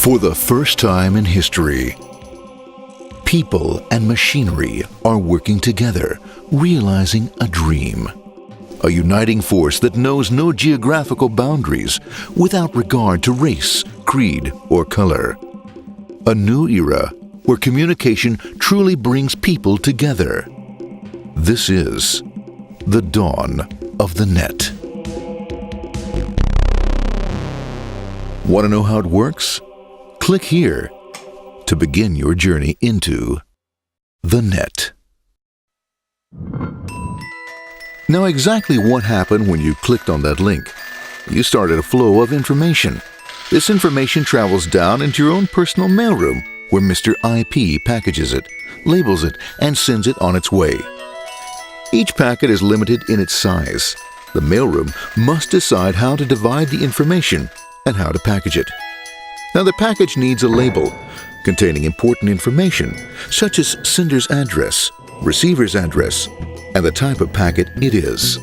For the first time in history, people and machinery are working together, realizing a dream. A uniting force that knows no geographical boundaries without regard to race, creed, or color. A new era where communication truly brings people together. This is the dawn of the net. Want to know how it works? Click here to begin your journey into the net. Now, exactly what happened when you clicked on that link? You started a flow of information. This information travels down into your own personal mailroom, where Mr. IP packages it, labels it, and sends it on its way. Each packet is limited in its size. The mailroom must decide how to divide the information and how to package it. Now, the package needs a label containing important information, such as sender's address, receiver's address, and the type of packet it is.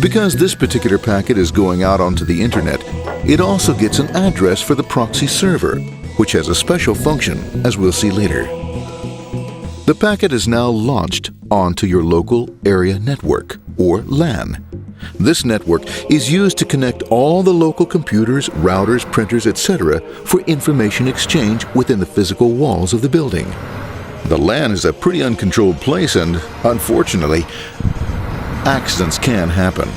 Because this particular packet is going out onto the internet, it also gets an address for the proxy server, which has a special function, as we'll see later. The packet is now launched onto your local area network, or LAN. This network is used to connect all the local computers, routers, printers, etc. for information exchange within the physical walls of the building. The LAN is a pretty uncontrolled place, and unfortunately, accidents can happen.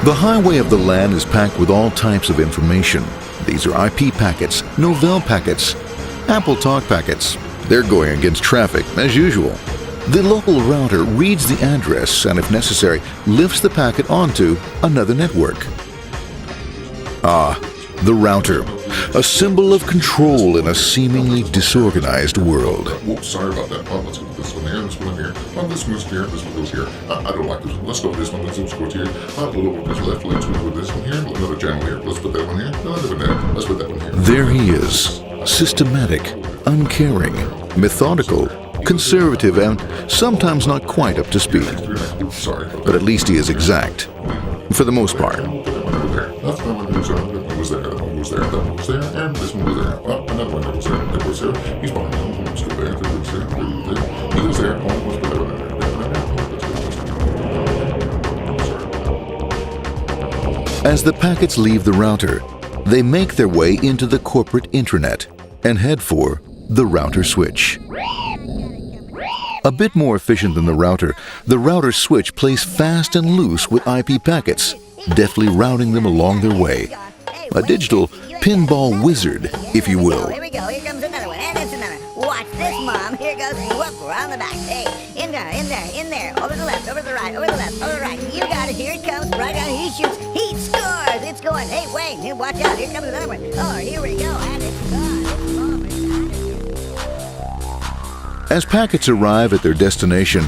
The highway of the LAN is packed with all types of information. These are IP packets, Novell packets, Apple Talk packets. They're going against traffic, as usual. The local router reads the address and, if necessary, lifts the packet onto another network. The router, a symbol of control in a seemingly disorganized world. Whoops, sorry about that. Let's go with this one here, this one here. This one goes here, this one goes here. I don't like this one. Let's go with this one. Let's go here. A little bit this left. Let's go with this one here. Another channel here. Let's put that one here. Another one there. Let's put that one here. There he is, systematic, uncaring, methodical, conservative, and sometimes not quite up to speed. Sorry. But at least he is exact, for the most part. That's the one that was there. That one was there. That one was there. And this one was there. Oh, another one that was there. That was there. He's behind me. He's still there. That was there. He was there. Oh, let's put that one there. As the packets leave the router, they make their way into the corporate intranet and head for the router switch. A bit more efficient than the router switch plays fast and loose with IP packets, deftly routing them along their way. A digital pinball wizard, if you will. Here we go. Here comes another one. And it's another. Watch this, Mom. Here goes. Whoop, around the back. Hey, in there. Over the left, over the right, over the left, over the right. You got it. Here it comes. Right down. He shoots. He scores. It's going. Hey, Wayne. Here, watch out. Here comes another one. Oh, here we go. And it's gone. As packets arrive at their destination,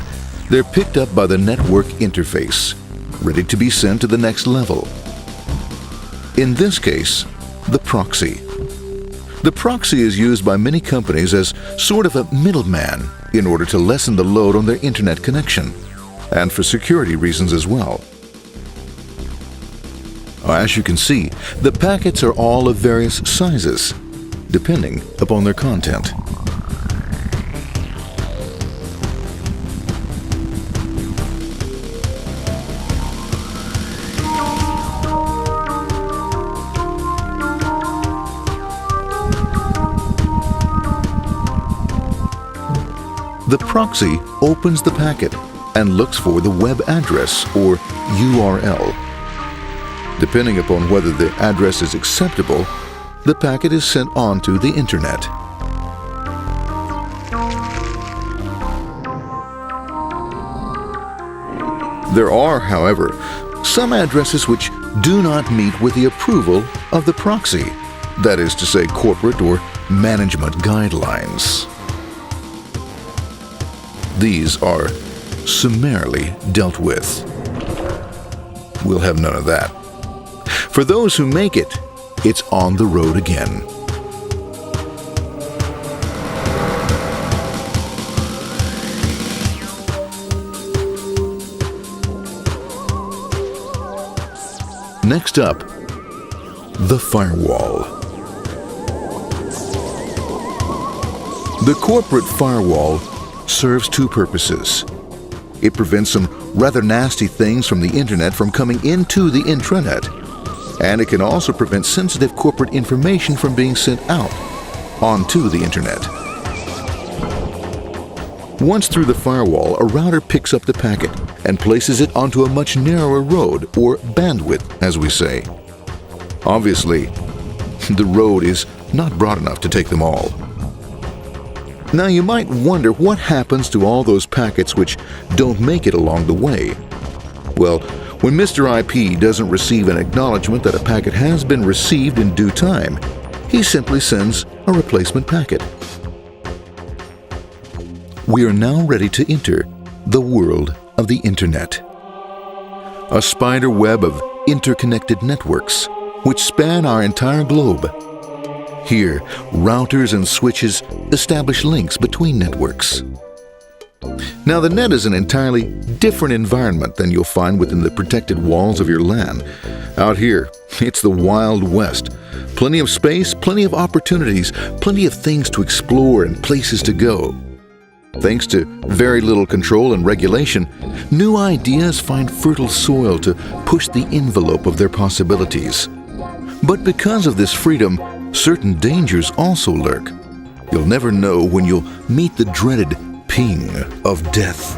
they're picked up by the network interface, ready to be sent to the next level. In this case, the proxy. The proxy is used by many companies as sort of a middleman in order to lessen the load on their internet connection, and for security reasons as well. As you can see, the packets are all of various sizes, depending upon their content. The proxy opens the packet and looks for the web address, or URL. Depending upon whether the address is acceptable, the packet is sent onto the internet. There are, however, some addresses which do not meet with the approval of the proxy, that is to say, corporate or management guidelines. these are summarily dealt with. We'll have none of that. For those who make it, it's on the road again. Next up, the firewall. The corporate firewall serves two purposes. It prevents some rather nasty things from the internet from coming into the intranet, and it can also prevent sensitive corporate information from being sent out onto the internet. Once through the firewall, a router picks up the packet and places it onto a much narrower road, or bandwidth, as we say. Obviously, the road is not broad enough to take them all. Now you might wonder what happens to all those packets which don't make it along the way. Well, when Mr. IP doesn't receive an acknowledgement that a packet has been received in due time, he simply sends a replacement packet. We are now ready to enter the world of the Internet. A spider web of interconnected networks which span our entire globe. Here, routers and switches establish links between networks. Now, the net is an entirely different environment than you'll find within the protected walls of your LAN. Out here, it's the Wild West. Plenty of space, plenty of opportunities, plenty of things to explore and places to go. Thanks to very little control and regulation, new ideas find fertile soil to push the envelope of their possibilities. But because of this freedom, certain dangers also lurk. You'll never know when you'll meet the dreaded ping of death.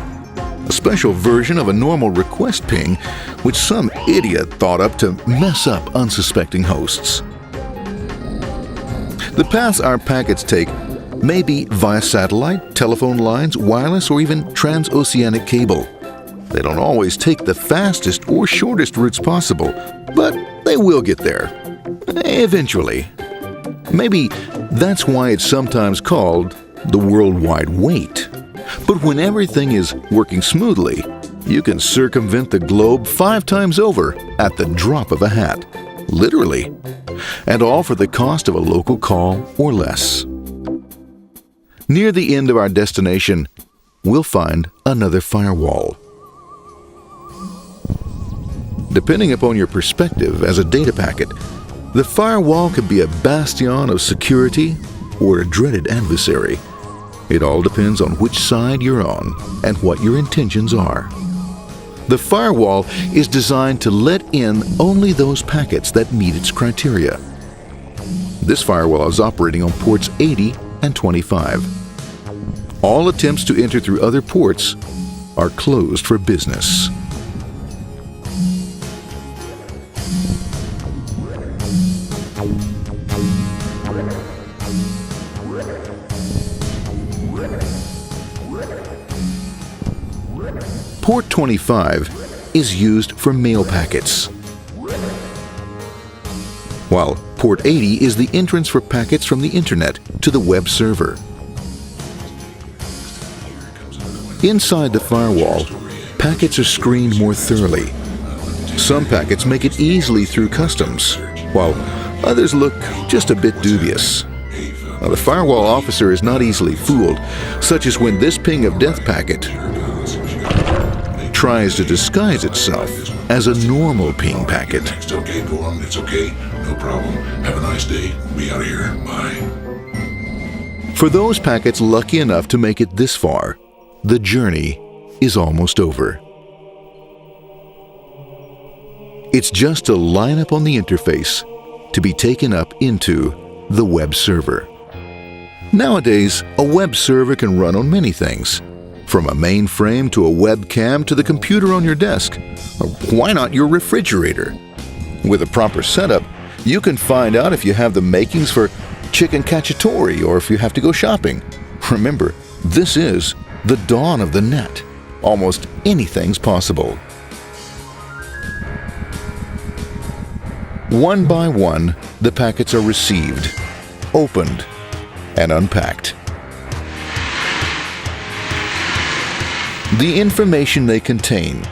A special version of a normal request ping, which some idiot thought up to mess up unsuspecting hosts. The paths our packets take may be via satellite, telephone lines, wireless, or even transoceanic cable. They don't always take the fastest or shortest routes possible, but they will get there. Eventually. Maybe that's why it's sometimes called the worldwide wait. But when everything is working smoothly, you can circumvent the globe 5 times over at the drop of a hat. Literally. And all for the cost of a local call or less. Near the end of our destination, we'll find another firewall. Depending upon your perspective as a data packet, the firewall could be a bastion of security or a dreaded adversary. It all depends on which side you're on and what your intentions are. The firewall is designed to let in only those packets that meet its criteria. This firewall is operating on ports 80 and 25. All attempts to enter through other ports are closed for business. Port 25 is used for mail packets, while Port 80 is the entrance for packets from the Internet to the web server. Inside the firewall, packets are screened more thoroughly. Some packets make it easily through customs, while others look just a bit dubious. Now, the firewall officer is not easily fooled, such as when this ping of death packet tries to disguise itself as a normal ping packet. It's okay, go on, it's okay, no problem. Have a nice day, be out of here, bye. For those packets lucky enough to make it this far, the journey is almost over. It's just a lineup on the interface to be taken up into the web server. Nowadays, a web server can run on many things, from a mainframe to a webcam to the computer on your desk, or why not your refrigerator? With a proper setup, you can find out if you have the makings for chicken cacciatore or if you have to go shopping. Remember, this is the dawn of the net. Almost anything's possible. One by one, the packets are received, opened, and unpacked. The information they contain,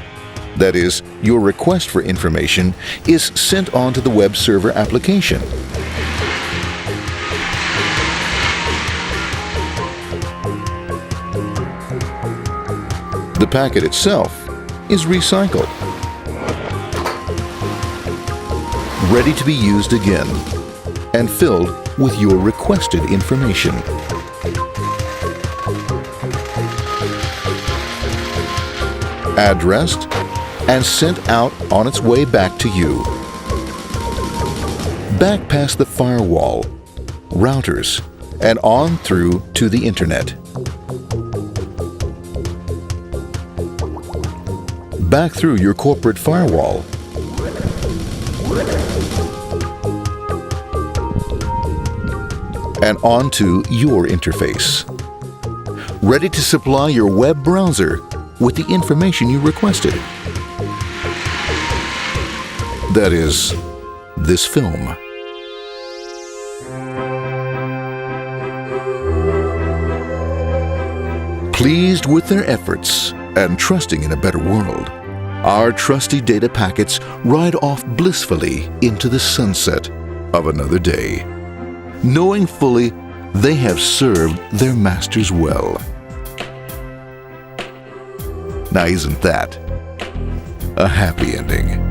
that is, your request for information, is sent on to the web server application. The packet itself is recycled, ready to be used again, and filled with your requested information. Addressed and sent out on its way back to you. Back past the firewall, routers, and on through to the internet. Back through your corporate firewall. And onto your interface. Ready to supply your web browser with the information you requested. That is, this film. Pleased with their efforts and trusting in a better world, our trusty data packets ride off blissfully into the sunset of another day, knowing fully they have served their masters well. Now, isn't that a happy ending?